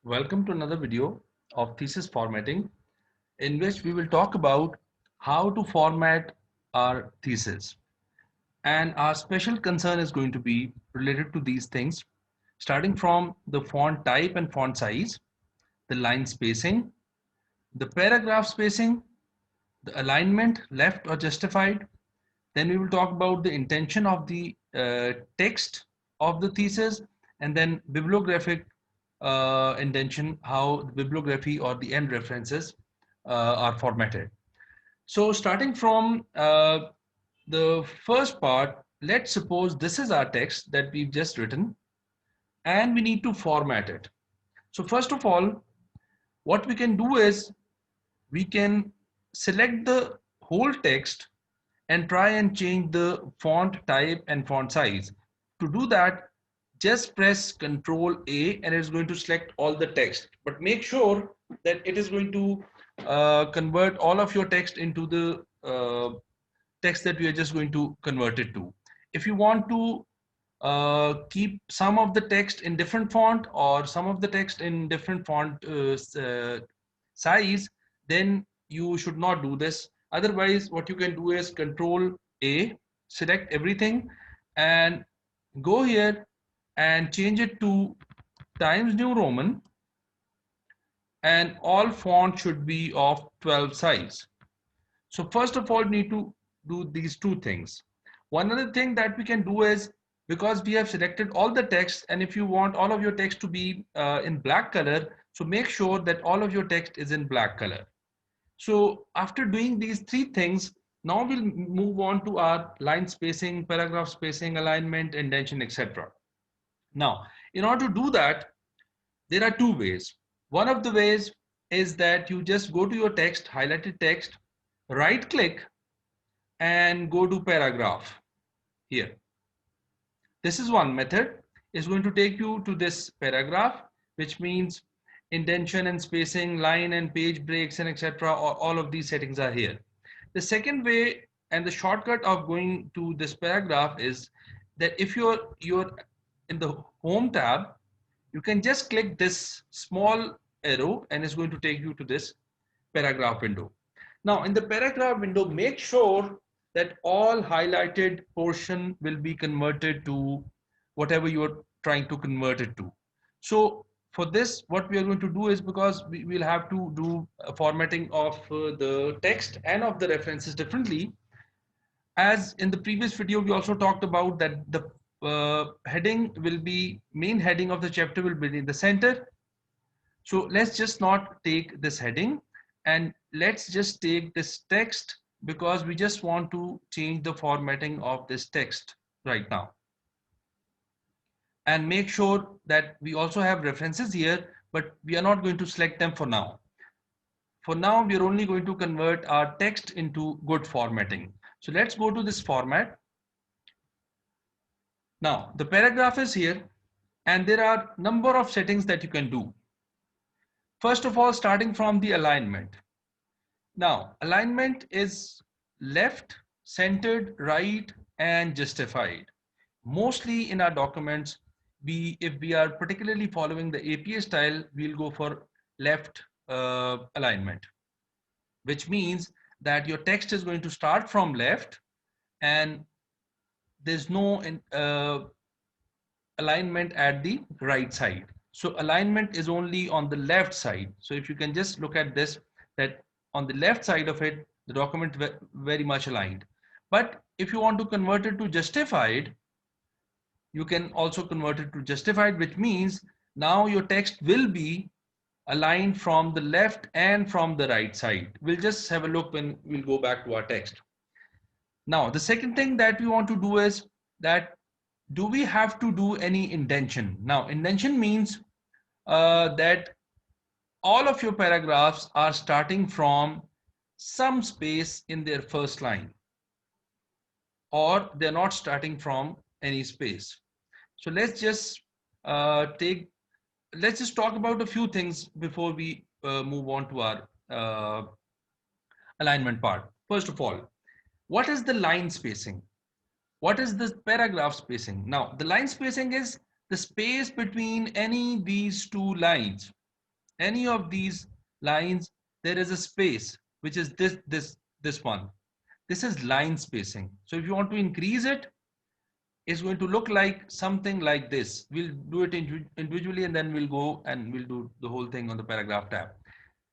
Welcome to another video of thesis formatting, in which we will talk about how to format our thesis. And our special concern is going to be related to these things, starting from the font type and font size, the line spacing, the paragraph spacing, the alignment, left or justified. Then we will talk about the intention of the text of the thesis, and then bibliographic intention, how the bibliography or the end references are formatted. So starting from the first part, let's suppose this is our text that we've just written and we need to format it. So first of all, what we can do is we can select the whole text and try and change the font type and font size. To do that, just press Ctrl A and it's going to select all the text. But make sure that it is going to convert all of your text into the text that we are just going to convert it to. If you want to keep some of the text in different font or some of the text in different font size, then you should not do this. Otherwise, what you can do is Control A, select everything and go here and change it to Times New Roman, and all font should be of 12 size. So first of all, we need to do these two things. One other thing that we can do is, because we have selected all the text, and if you want all of your text to be in black color, so make sure that all of your text is in black color. So after doing these three things, now we'll move on to our line spacing, paragraph spacing, alignment, indentation, etc. Now, in order to do that, there are two ways. One of the ways is that you just go to your text, highlighted text, right click and go to paragraph here. This is one method. It's going to take you to this paragraph, which means indentation and spacing, line and page breaks and etc. All of these settings are here. The second way and the shortcut of going to this paragraph is that if you're in the home tab, you can just click this small arrow and it's going to take you to this paragraph window. Now in the paragraph window, make sure that all highlighted portion will be converted to whatever you are trying to convert it to. So for this, what we are going to do is, because we will have to do formatting of the text and of the references differently. As in the previous video, we also talked about that the heading will be, main heading of the chapter will be in the center. So let's just not take this heading and let's just take this text, because we just want to change the formatting of this text right now. And make sure that we also have references here, but we are not going to select them for now. For now, we are only going to convert our text into good formatting. So let's go to this format. Now the paragraph is here and there are number of settings that you can do. First of all, starting from the alignment. Now alignment is left, centered, right and justified. Mostly in our documents, if we are particularly following the APA style, we'll go for left alignment, which means that your text is going to start from left and there's no alignment at the right side. So alignment is only on the left side. So if you can just look at this, that on the left side of it, the document very much aligned. But if you want to convert it to justified, you can also convert it to justified, which means now your text will be aligned from the left and from the right side. We'll just have a look when we'll go back to our text. Now, the second thing that we want to do is that, do we have to do any indentation? Now, indentation means that all of your paragraphs are starting from some space in their first line, or they're not starting from any space. So let's just talk about a few things before we move on to our alignment part. First of all, what is the line spacing? What is the paragraph spacing? Now, the line spacing is the space between any these two lines. any of these lines, there is a space, which is this one. This is line spacing. So if you want to increase it, it's going to look like something like this. We'll do it individually, and then we'll go and we'll do the whole thing on the paragraph tab.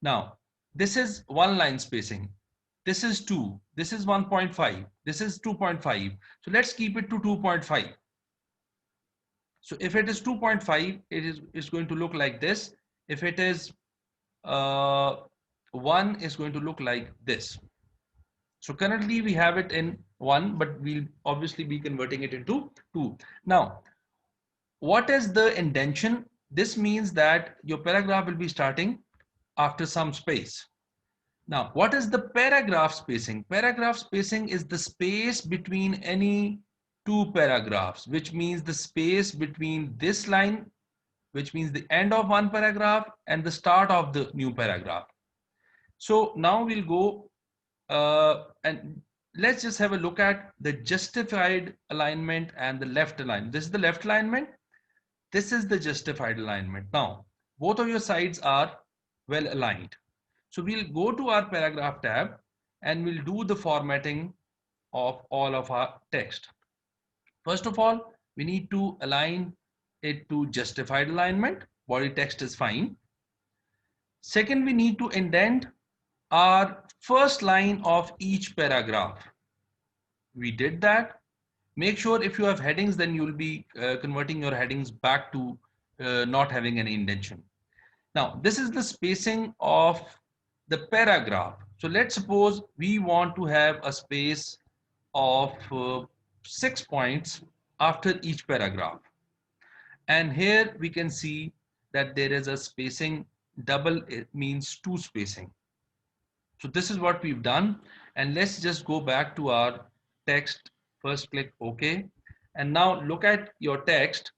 Now, this is one line spacing. This is 2. This is 1.5. This is 2.5. So let's keep it to 2.5. So if it is 2.5, it's going to look like this. If it is 1, it's going to look like this. So currently we have it in 1, but we'll obviously be converting it into 2. Now, what is the indentation? This means that your paragraph will be starting after some space. Now, what is the paragraph spacing? Paragraph spacing is the space between any two paragraphs, which means the space between this line, which means the end of one paragraph, and the start of the new paragraph. So now we'll go and let's just have a look at the justified alignment and the left alignment. This is the left alignment. This is the justified alignment. Now, both of your sides are well aligned. So we'll go to our paragraph tab and we'll do the formatting of all of our text. First of all, we need to align it to justified alignment. Body text is fine. Second, we need to indent our first line of each paragraph. We did that. Make sure if you have headings, then you'll be converting your headings back to not having any indentation. Now, this is the spacing of the paragraph. So let's suppose we want to have a space of 6 points after each paragraph. And here we can see that there is a spacing double, it means 2 spacing. So this is what we've done. And let's just go back to our text. First click OK. And now look at your text.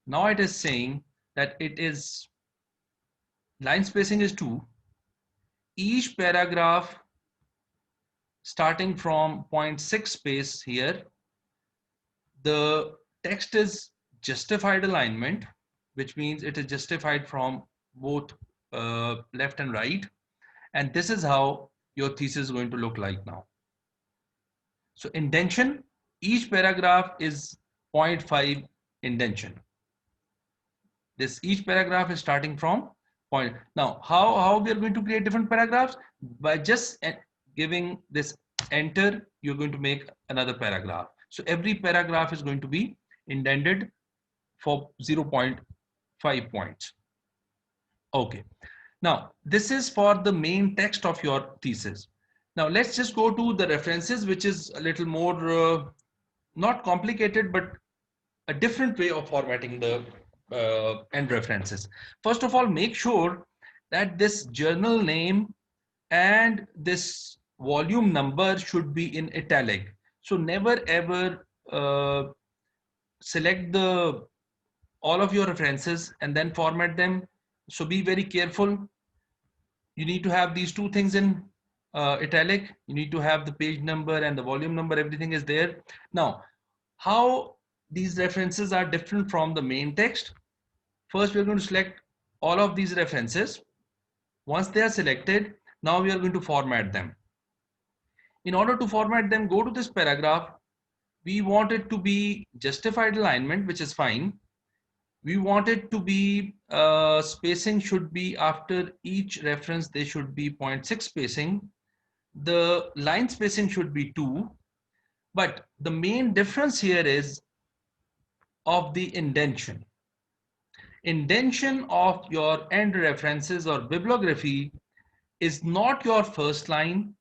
Now it is saying that it is line spacing is 2. Each paragraph starting from 0.6 space here, the text is justified alignment, which means it is justified from both left and right. And this is how your thesis is going to look like now. So indentation, each paragraph is 0.5 indentation. This each paragraph is starting from point. Now, how we are going to create different paragraphs? By just giving this enter, you're going to make another paragraph. So every paragraph is going to be indented for 0.5 points. Okay. Now, this is for the main text of your thesis. Now, let's just go to the references, which is a little more not complicated, but a different way of formatting the end references. First of all, make sure that this journal name and this volume number should be in italic. So never ever select all of your references and then format them. So be very careful. You need to have these two things in italic. You need to have the page number and the volume number. Everything is there. Now, how these references are different from the main text? First, we're going to select all of these references. Once they are selected, now we are going to format them. In order to format them, go to this paragraph. We want it to be justified alignment, which is fine. We want it to be spacing should be after each reference, they should be 0.6 spacing. The line spacing should be 2. But the main difference here is of the indentation. Indentation of your end references or bibliography is not your first line,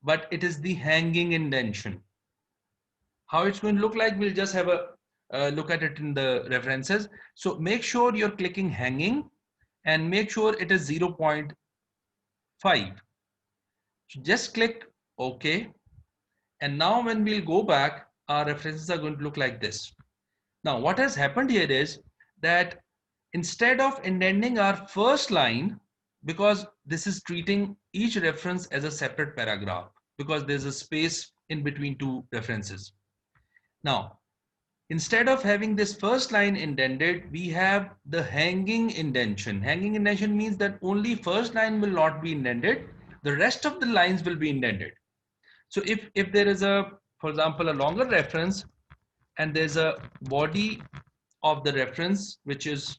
but it is the hanging indentation. How it's going to look like, we'll just have a look at it in the references. So make sure you're clicking hanging and make sure it is 0.5. So just click OK. And now when we'll go back, our references are going to look like this. Now what has happened here is that instead of indenting our first line, because this is treating each reference as a separate paragraph, because there's a space in between two references. Now, Instead of having this first line indented, we have the hanging indentation. Hanging indentation means that only first line will not be indented. The rest of the lines will be indented. So if there is a, for example, a longer reference and there's a body of the reference which is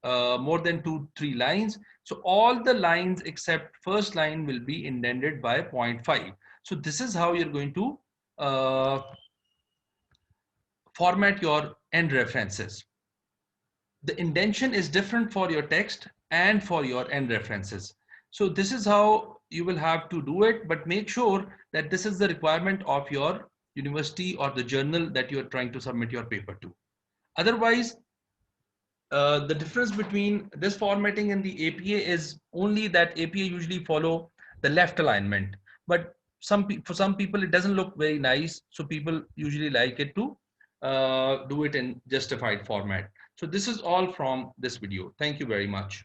more than 2-3 lines, so all the lines except first line will be indented by 0.5. So this is how you're going to format your end references. The indentation is different for your text and for your end references. So this is how you will have to do it, but make sure that this is the requirement of your university or the journal that you are trying to submit your paper to. Otherwise, the difference between this formatting and the APA is only that APA usually follow the left alignment, but for some people it doesn't look very nice, so people usually like it to do it in justified format. So this is all from this video. Thank you very much.